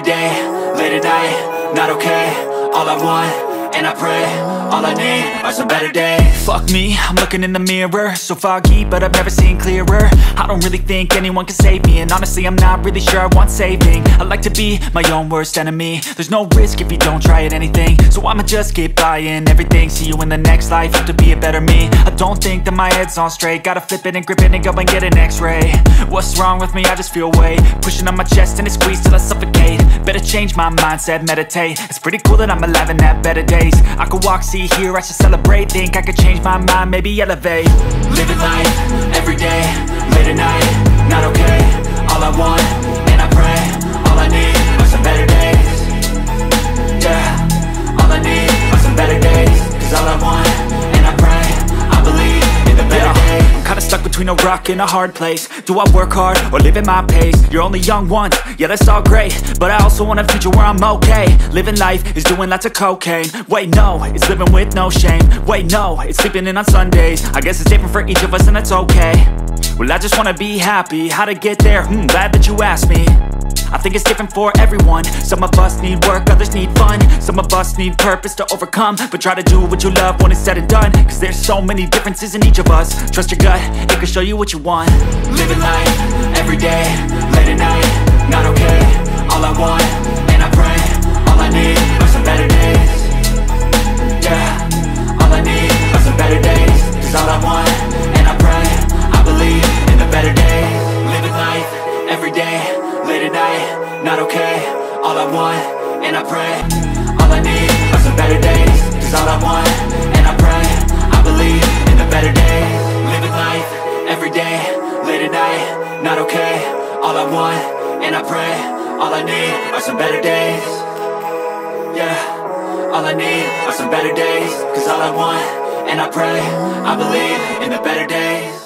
every day, late at night, not okay. All I want, and I pray, all I need are some better days. Fuck me, I'm looking in the mirror, so foggy, but I've never seen clearer. I don't really think anyone can save me, and honestly I'm not really sure I want saving. I like to be my own worst enemy. There's no risk if you don't try at anything, so I'ma just keep buying everything. See you in the next life, have to be a better me. I don't think that my head's on straight, gotta flip it and grip it and go and get an x-ray. What's wrong with me? I just feel weight pushing on my chest and it squeezes till I suffocate. Better change my mindset, meditate. It's pretty cool that I'm alive and have better days. I could walk, see, hear, I should celebrate. Think I could change my mind, maybe elevate. Living life, every day, late at night, not okay. All I want, and I pray, all I need are some better days. Yeah, all I need are some better days. Cause all I want, and I pray, I believe in the better days. I'm kinda stuck between a rock and a hard place. Do I work hard, or live at my pace? You're only young once, yeah that's all great, but I also want a future where I'm okay. Living life is doing lots of cocaine. Wait no, it's living with no shame. Wait no, it's sleeping in on Sundays. I guess it's different for each of us and that's okay. Well I just wanna be happy, how to get there? Glad that you asked me. I think it's different for everyone. Some of us need work, others need fun. Some of us need purpose to overcome. But try to do what you love when it's said and done, cause there's so many differences in each of us. Trust your gut, it can show you what you want. Living life, every day, late at night, not okay. All I want, and I pray, all I need are some better days. Yeah, all I need are some better days. Cause all I want, and I pray, I believe in the better days. Living life, every day, late at night, not okay. All I want, and I pray, all I need are some better days. Cause all I want, and I pray, I believe in the better days. Living life, every day, late at night, not okay. All I want, and I pray, all I need are some better days. Yeah, all I need are some better days. Cause all I want, and I pray, I believe in the better days.